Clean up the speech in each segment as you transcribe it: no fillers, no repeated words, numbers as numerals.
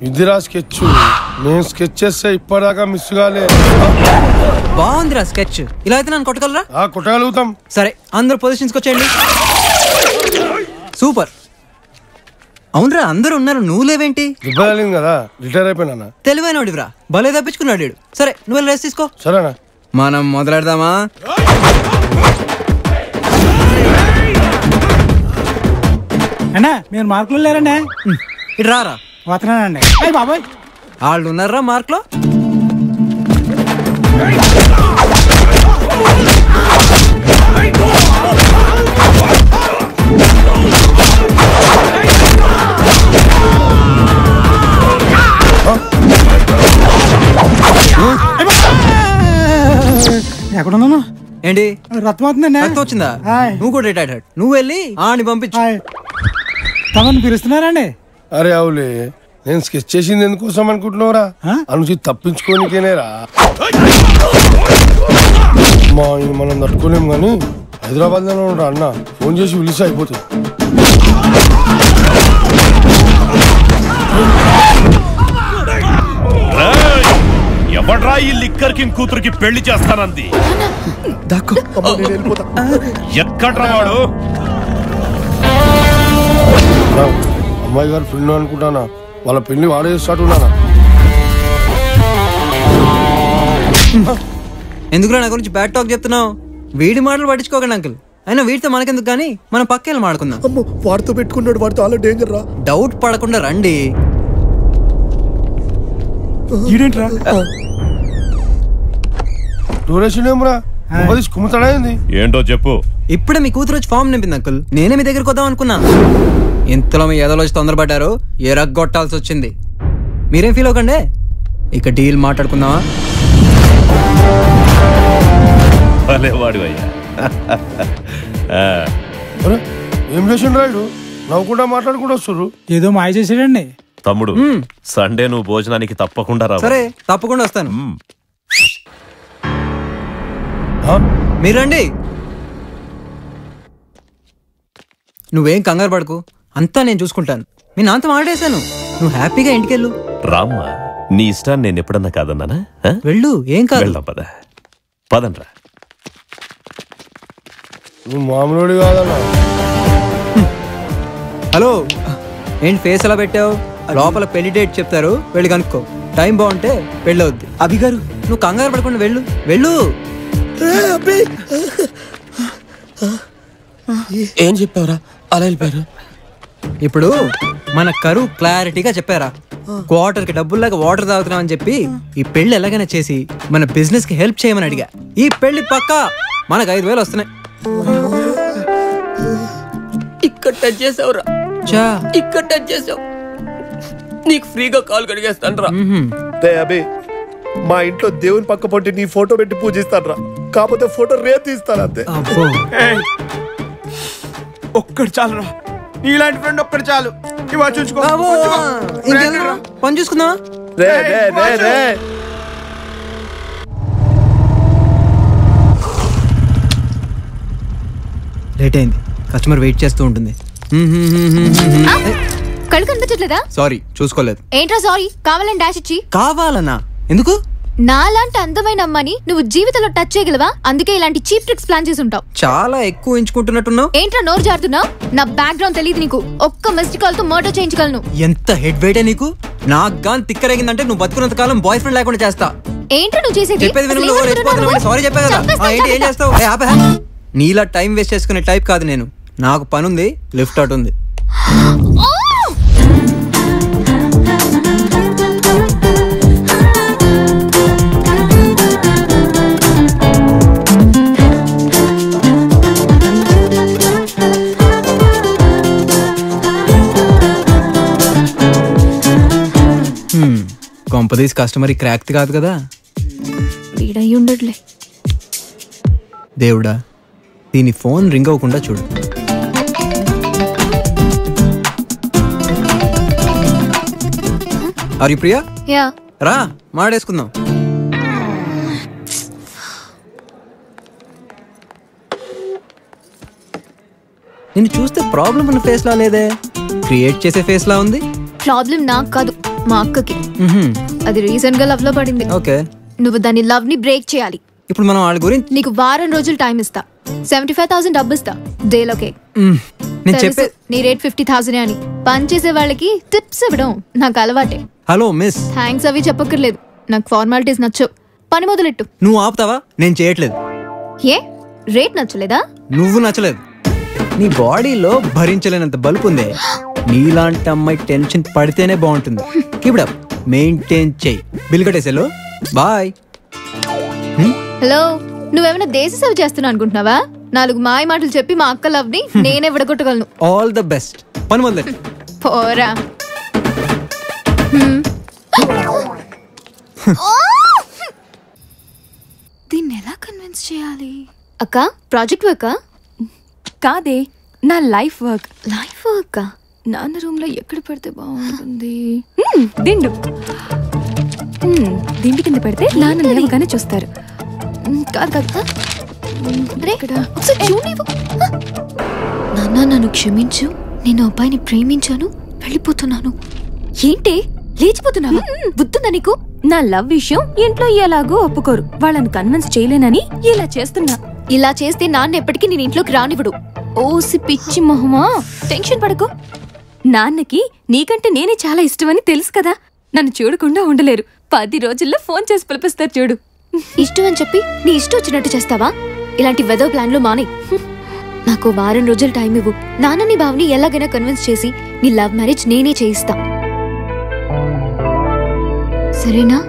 ఇదిరా స్కెచ్. నేను స్కెచ్ చేస్తే ఇప్పటిదాకా మిస్ కాలే. బాగుందిరా స్కెచ్. ఇలా అయితే నన్ను కొట్టగలరా? కొట్టగలుగుతాం. సరే అందరూ పొజిషన్స్కి వచ్చేయండి. సూపర్. అవునరా అందరూ ఉన్నారు, నువ్వు లేవేంటి? దిబ్బలింది కదా, రిటైర్ అయిపోయినా. తెలివైనడివిరా, భలే తప్పించుకున్నాడు. సరే నువ్వు రెస్ట్ తీసుకో. సరేనా, మనం మొదలెడదామా? అన్నా మీరు మార్కులు లేరండి. ఇటు రారా. వస్తున్నానండి. అయ్యి బాబాయ్, వాళ్ళు ఉన్నారా మార్కులో? ఎక్కడున్నాను? ఏంటి రక్తం అవుతుందండి. రక్తం వచ్చిందా? నువ్వు కూడా రిటైర్డ్. నువ్వు వెళ్ళి ఆని పంపించు. తమని పిలుస్తున్నారండి? అరే అవులే, నేను స్కెచ్ చేసింది ఎందుకోసం అనుకుంటున్నావురా? అనుచి తప్పించుకోనికేనేరా. మా మనం తట్టుకోలేం కానీ హైదరాబాద్ లోనే ఉంటా అన్న. ఫోన్ చేసి పిలిస్తే అయిపోతుంది. ఎవడ్రా ఈ లిక్కర్ కింగ్ కూతురికి పెళ్లి చేస్తానంది? ఎక్కడ్రా వాడు? అమ్మాయి గారు ఫ్రెండ్ అనుకుంటానా, వాళ్ళ పెళ్లి వాడే చేస్తాడు. ఎందుకురా నా గురించి బ్యాడ్ టాక్ చెప్తున్నావు? వీడి మాటలు పట్టించుకోకండి అంకుల్. అయినా వీడితో మనకెందుకు కానీ మనం పక్కేళ్ళు మాడుకుందాం. వాడితో పెట్టుకున్నాడు, వాడితో అలా డేంజర్ రా. డౌట్ పడకుండా రండి. ఏంటో చెప్పు. ఇప్పుడే మీ కూతురు వచ్చి ఫామ్ నింపింది అంకుల్. నేనే మీ దగ్గరికి వద్దాం అనుకున్నా. ఇంతలో మీ ఎదలో వచ్చి తొందరపడ్డారు, ఎరగొట్టాల్సి వచ్చింది. మీరేం ఫీల్ అవ్వకండి. ఇక డీల్ మాట్లాడుకుందామా? ఏం చేసిండు రాయుడు? నవ్వుకుంటా మాట్లాడుకుంటూ వస్తుర్రు. ఏదో మాయ చేసాడండి. తమ్ముడు సండే నువ్వు భోజనానికి తప్పకుండా రా. సరే తప్పకుండా వస్తాను. మీరండి. నువ్వేం కంగారు పడకు, అంతా నేను చూసుకుంటాను. మీ నాన్నతో మాట్లాడేశాను. నువ్వు హ్యాపీగా ఇంటికెళ్ళు. రామ్మా, నీ ఇష్టాన్ని నేను ఎప్పుడన్నా కాదన్నానా? వెళ్ళు, ఏం కాదు. వెళ్దాం పద. పదండ్రా. నువ్వు మామూలు కాదన్నా. హలో, ఏంటి ఫేస్ ఎలా పెట్టావు? లోపల పెళ్లి డేట్ చెప్తారు, వెళ్ళి కనుక్కో. టైం బాగుంటే పెళ్ళి అవుద్ది. అభి గారు నువ్వు కంగారు పడకుండా వెళ్ళు. వెళ్ళు. ఏం చెప్పావురా అలా వెళ్ళిపోయారు? ఇప్పుడు మన కరువు క్లారిటీగా చెప్పారా? క్వార్టర్ కి డబ్బుల్లాగా వాటర్ తాగుతున్నాం అని చెప్పి ఈ పెళ్లి ఎలాగైనా చేసి మన బిజినెస్ కి హెల్ప్ చేయమని అడిగా. ఈ పెళ్లి పక్కా మనకు 5,000 వస్తున్నాయి. ఇక్కడ టచ్ చేసావురా, ఇక్కడ టచ్ చేసావు. నీకు ఫ్రీగా కాల్ కడిగేస్తాను రా. అబే మా ఇంట్లో దేవుని పక్క పొట్టి నీ ఫోటో పెట్టి పూజిస్తాను రా. కాకపోతే ఫోటో రేపు తీస్తాను అంతే. ఒక్కడు చాలు రా, నీలాంటి ఫ్రెండ్ ఒక్కడు చాలు. ఇవా చూసుకో, పని చూసుకుందా. లేట్ అయింది, కస్టమర్ వెయిట్ చేస్తూ ఉంటుంది. కళ్ళు కనిపించట్లేదా? సారీ చూసుకోలేదు. ఏంట్రా సారీ? కావాలని డాష్ ఇచ్చి. కావాలనా? ఎందుకు? నాలాంటి అందమైన అమ్మాని నువ్వు జీవితంలో టచ్ చేయగలవా? అందుకే ఇలాంటి చీప్ ట్రిక్స్ ప్లాన్ చేసి ఉంటావు. చాలా ఎక్కువ ఎంచుకుంటున్నట్టున్నావు. ఏంట్రా నోరు జారుతున్నావు? నా బ్యాక్గ్రౌండ్ తెలియదు నీకు? ఒక్క మిస్డ్ కాల్ తో మర్డర్ చేయించగలను. ఎంత హెడ్ వెయిటే నీకు? నాకు గాని తిక్కరేగిందంటే నువ్వు బతుకున్నంత కాలం బాయ్ ఫ్రెండ్ లేకుండా చేస్తా. ఏంట్రా నువ్వు చేసేది? చెప్పేది విను. సారీ చెప్పా కదా. ఏంటి ఏం చేస్తావు? నీలా టైం వేస్ట్ చేసుకునే టైప్ కాదు నేను. నాకు పని ఉంది, లిఫ్ట్ అవుట్ ఉంది. కొంపదీస్ కస్టమర్ క్రాక్ కాదు కదా? దేవుడా, దీని ఫోన్ రింగ్ అవ్వకుండా చూడు. Are you Priya? యా. రా మాడేసుకుందాం. నిన్ను చూస్తే ప్రాబ్లం ఉన్న ఫేస్ లా లేదే, క్రియేట్ చేసే ఫేస్ లా ఉంది. ప్రాబ్లం నాకు కాదు, మా అక్కకి. అది రీసెంట్ గా లవ్ లో పడింది. ఓకే, నువ్వు దాని లవ్ ని బ్రేక్ చేయాలి. ఇప్పుడు మనం వాళ్ళ గురించి నీకు వారం రోజులు టైం ఇస్తా. 75,000 డబ్బు ఇస్తా డేలోకే. నేను చెప్పే నీ రేట్ 50,000 అని. పని చేసే వాళ్ళకి టిప్స్ ఇవ్వడం నాకు అలవాటే. హలో మిస్, థ్యాంక్స్ అవి చెప్పక్కర్లేదు. నాకు ఫార్మాలిటీస్ నచ్చవు. పని మొదలెట్టు. నువ్వు ఆపుతావా? నేను చేయట్లేదు. ఏ రేట్ నచ్చలేదా? నువ్వు నచ్చలేదు. నీ బాడీలో భరించలేనంత బలుపు ఉంది. నీలాంటి అమ్మాయి టెన్షన్ పడితేనే బాగుంటుంది. ఇప్పుడు మెయింటైన్ చెయ్యి. బిల్ కట్టేసేలో. బాయ్. హలో, నువ్వేమైనా దేశ సేవ చేస్తున్నా అనుకుంటున్నావా? 4 మాయ మాటలు చెప్పి మా అక్క లవ్ ని నేనే విడగొట్టగలను. All the best. పని మొదలెట్టు. పోరా. దీన్ని ఎలా కన్విన్స్ చేయాలి? అక్క, ప్రాజెక్ట్ వర్కా? కాదే, నా లైఫ్ వర్క్. లైఫ్ వర్కా? నాన్న రూమ్ లో ఎక్కడ పెడితే బాగుంటుంది? దిండు. దిండు కింద పెడితే నాన్న లేవగానే చూస్తారు. కాదు కాదు. నాన్న, నన్ను క్షమించు. నేను అబ్బాయిని ప్రేమించాను, వెళ్ళిపోతున్నాను. ఏంటి లేచిపోతున్నావా? బుద్ధుందా నీకు? నా లవ్ విషయం ఇంట్లో ఎలాగో ఒప్పుకోరు. వాళ్ళని కన్విన్స్ చేయలేనని ఇలా చేస్తున్నా. ఇలా చేస్తే నాన్న ఎప్పటికీ నేను ఇంట్లోకి రానివ్వడు. ఓసి పిచ్చి మొహమా, టెన్షన్ పడకు. నాన్నకి నీకంటే నేనే చాలా ఇష్టమని తెలుసు కదా. నన్ను చూడకుండా ఉండలేరు. 10 రోజుల్లో ఫోన్ చేసి పిలిపిస్తారు చూడు. ఇష్టం అని చెప్పి నీ ఇష్టం వచ్చినట్టు చేస్తావా? ఇలాంటి వెదో ప్లాన్లు మానే. నాకు వారం రోజులు టైం ఇవ్వు. నాన్నని బావని ఎలాగైనా కన్విన్స్ చేసి నీ లవ్ మ్యారేజ్ నేనే చేయిస్తా. సరేనా?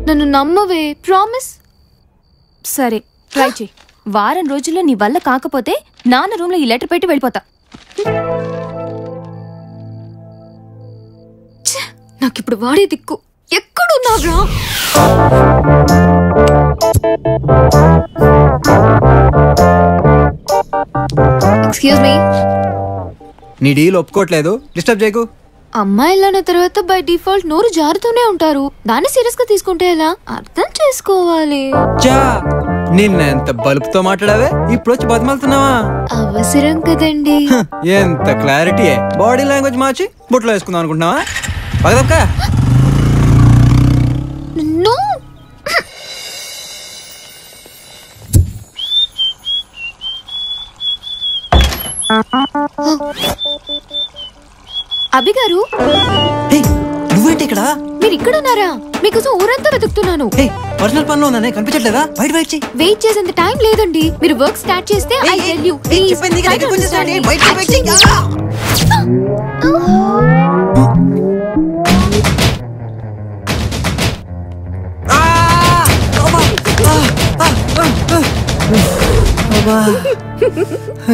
నన్ను నమ్మవే, ప్రామిస్. సరే, ట్రై చేయి. వారం రోజుల్లో నీ వల్ల కాకపోతే నాన్న రూమ్ లో ఈ లెటర్ పెట్టి వెళ్ళిపోతా. నాకిప్పుడు వాడే దిక్కు. ఎక్కడున్నావ్రా? Excuse me. నీ డీల్ ఒప్పుకోవట్లేదు, డిస్టర్బ్ చేయకు. అమ్మాయిలన్న తర్వాత బై డిఫాల్ట్ నోరు జారుతూనే ఉంటారు. దాన్ని సీరియస్ గా తీసుకుంటే ఎలా? అర్థం చేసుకోవాలి. చా, నిన్న ఎంత బలుపుతో మాట్లాడావే, ఇప్పుడు వచ్చి బతిమాలుతున్నావా? అవసరం కదండి. ఎంత క్లారిటీ. బాడీ లాంగ్వేజ్ మార్చి బుట్లో వేసుకుందాం అనుకుంటున్నావా? పగదక్క. నో. అభి గారు, నువ్వేంటి ఇక్కడ? మీరు ఇక్కడ ఉన్నారా? మీకోసం ఊరంతా వెతుకుతున్నాను. పర్సనల్ పనిలో ఉన్నానే, కనిపించట్లేదా? బయట వెయిట్ చేయి. వెయిట్ చేసేంత టైం లేదండి. మీరు వర్క్ స్టార్ట్ చేస్తే ఐ టెల్ యు ప్లీజ్.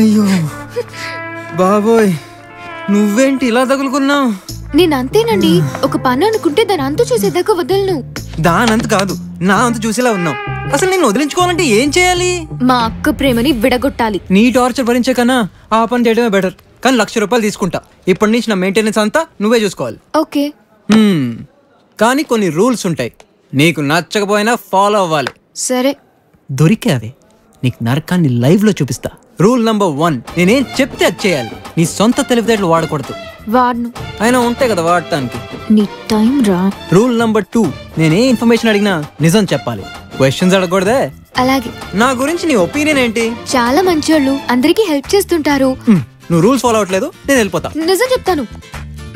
అయ్యో బాబోయ్, నువ్వేంటి ఇలా తగులుకున్నావు? నేను అంతేనండి. ఒక పని అనుకుంటే దాని అంతు చూసేదాకా వదలను. దానంత కాదు, నా అంత చూసేలా ఉన్నావు. అసలు నేను వదిలించుకోవాలంటే ఏం చేయాలి? మా అక్క ప్రేమని విడగొట్టాలి. నీ టార్చర్ భరించే కన్నా ఆ పని చేయడమే బెటర్. కానీ 1,00,000 రూపాయలు తీసుకుంటా. ఇప్పటి నుంచి నా మెయింటెనెన్స్ అంతా నువ్వే చూసుకోవాలి. ఓకే. కానీ కొన్ని రూల్స్ ఉంటాయి, నీకు నచ్చకపోయినా ఫాలో అవ్వాలి. సరే. దొరికావే, నీకు నరకాన్ని లైవ్ లో చూపిస్తా. రూల్ నంబర్ 1, నేనేం చెప్తే అది చేయాలి. నీ సొంత తెలివితేటలు వాడకూడదు. వాడను. అయినా ఉంటే కదా వాడటానికి. నీ టైం రా. రూల్ నంబర్ 2, నేనే ఇన్ఫర్మేషన్ అడిగినా నిజం చెప్పాలి. క్వశ్చన్స్ అడగకూడదే. అలాగే. నా గురించి నీ ఒపీనియన్ ఏంటి? చాలా మంచోళ్ళు, అందరికీ హెల్ప్ చేస్తుంటారు. నువ్వు రూల్స్ ఫాలో అవట్లేదు, నేను వెళ్ళిపోతా. నిజం చెప్తాను,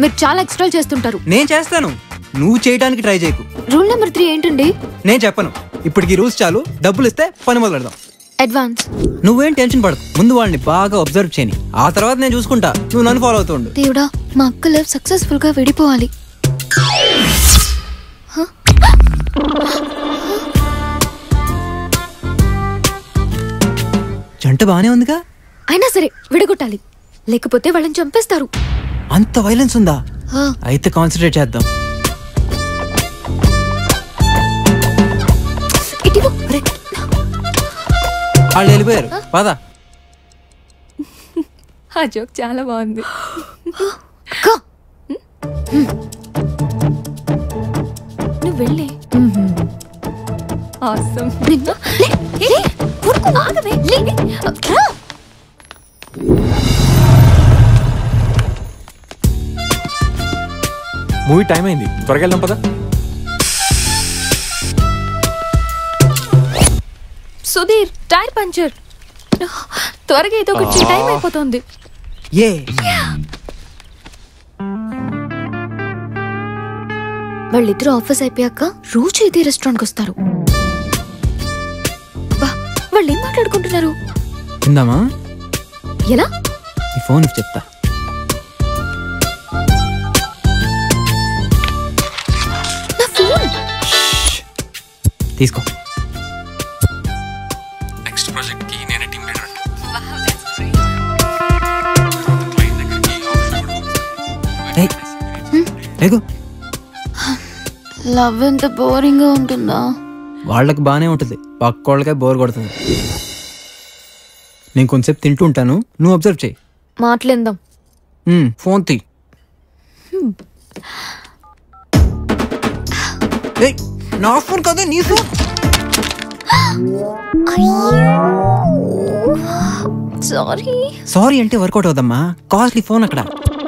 మీరు చాలా ఎక్స్ట్రా చేస్తుంటారు. నేను చేస్తాను, నువ్వు చేయడానికి ట్రై చేయకు. రూల్ నెంబర్ 3 ఏంటండి? నేను చెప్పను. ఇప్పటికి రూల్స్ చాలు. డబ్బులు ఇస్తే పని మొదలు పెడదాం. అడ్వాన్స్. నువ్వేం టెన్షన్ పడకు. ముందు వాళ్ళని బాగా అబ్జర్వ్ చేయని, ఆ తర్వాత నేను చూసుకుంటా. నువ్వు నన్ను ఫాలో అవుతుండు. దేవుడా, మా అక్క లవ్ సక్సెస్ఫుల్ గా విడిపోవాలి. జంట బానే ఉందిగా. అయినా సరే విడగొట్టాలి, లేకపోతే వాళ్ళని చంపేస్తారు. అంత వైలెన్స్ ఉందా? అయితే కాన్సన్ట్రేట్ చేద్దాం. వాళ్ళు వెళ్ళిపోయారు, పద. ఆ జోక్ చాలా బాగుంది. నువ్వు వెళ్ళే. ఆసమ్. ఆగవే. మూవీ టైం అయింది, త్వరగా వెళ్దాం పదా. సుధీర్ టైర్ పంచర్, త్వరగా ఏదో ఒకటి టైం అయిపోతుంది. ఏ వాళ్ళిద్దరూ ఆఫీస్ అయిపోయాక రోజు ఇదే రెస్టారెంట్కి వస్తారు. వాళ్ళు ఏం మాట్లాడుకుంటున్నారు? ఉందామా? ఎలా? ఈ ఫోన్ చెప్తా. నా ఫోన్ తీసుకో. నెక్స్ట్ ప్రాజెక్ట్ కి నేనే టీమ్ లీడర్. లవ్ ఎంత బోరింగ్ గా ఉంటుందా? వాళ్ళకి బానే ఉంటుంది, పక్కోళ్ళకే బోర్ కొడుతుంది. నేను కొంచెంసేపు తింటూ ఉంటాను, నువ్వు అబ్జర్వ్ చేయి. మాట్లాడదాం. ఫోన్ తీ. నా ఫోన్ కదా నీ ఫోన్. సారీ అంటే వర్కౌట్ అవుదమ్మా, కాస్ట్లీ ఫోన్ అక్కడ.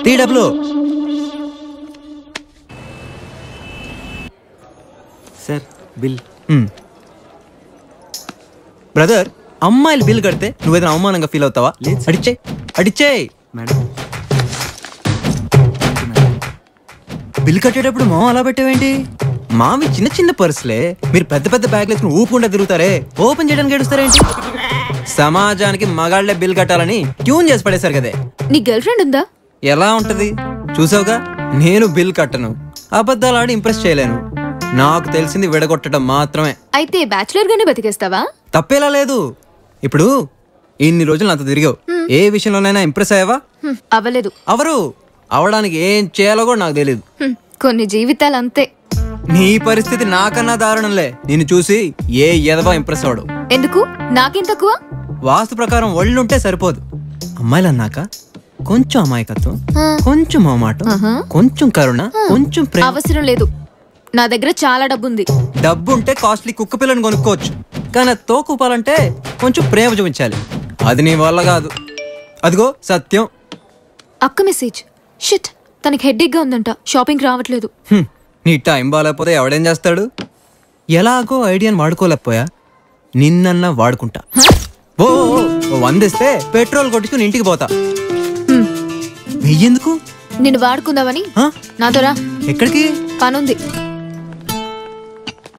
TW sir bill. బ్రదర్, అమ్మాయిలు బిల్ కడితే నువ్వేదైనా అవమానంగా ఫీల్ అవుతావా? అడిచేయి మేడం. బిల్ కట్టేటప్పుడు మా అలా పెట్టేవేంటి? మావి చిన్న చిన్న పర్సులే, మీరు పెద్ద పెద్ద బ్యాగ్లు వేసుకుని ఊపుకుంటా తిరుగుతారే, ఓపెన్ చేయడానికి ఏడుస్తారేంటి? సమాజానికి మగాళ్లే బిల్ కట్టాలని ట్యూన్ చేసి పడేశారు కదే. నీ గర్ల్ ఫ్రెండ్ ఉందా? ఎలా ఉంటది చూసావుగా. నేను బిల్ కట్టను, అబద్ధాలు ఆడి ఇంప్రెస్ చేయలేను. నాకు తెలిసింది విడగొట్టడం మాత్రమే. అయితే బ్యాచులర్ గానే బతికేస్తావా? తప్పేలా లేదు. ఇప్పుడు ఇన్ని రోజులు నాతో తిరిగావు, ఏ విషయంలోనైనా ఇంప్రెస్ అయ్యావా? అవ్వలేదు. అవడానికి ఏం చేయాలో కూడా నాకు తెలియదు. కొన్ని జీవితాలు అంతే. నీ పరిస్థితి నాకన్నా దారుణంలే. నిన్ను చూసి ఏ ఎదవా ఇంప్రెస్ అవడు. ఎందుకు? నాకేం తక్కువ? వాస్తు ప్రకారం ఒళ్ళుంటే సరిపోదు. అమ్మాయిలు అన్నాక కొంచెం అమాయకత్వం, కొంచెం మొహమాటం, కొంచెం కరుణ, కొంచెం ప్రేమ అవసరం లేదు. నా దగ్గర చాలా డబ్బుంది. డబ్బుంటే కాస్ట్లీ కుక్క పిల్లని కొనుక్కోవచ్చు, కానీ తోకుపాలంటే కొంచెం ప్రేమ చూపించాలి. అది నీ వల్ల కాదు. అదిగో సత్యం. అక్క మెసేజ్. షిట్, తనకి హెడ్ఏక్ గా ఉందంట, షాపింగ్ రావట్లేదు. నీ టైం బాగాలేకపోతే ఎవడేం చేస్తాడు? ఎలాగో ఐడియాని వాడుకోలేకపోయా, నిన్నన్నా వాడుకుంటా. ఓ 100 ఇస్తే పెట్రోల్ కొట్టుకుని ఇంటికి పోతా. వెయ్యేందుకు? నిన్ను వాడుకుందామని. నాతో రా. ఎక్కడికి? పనుంది.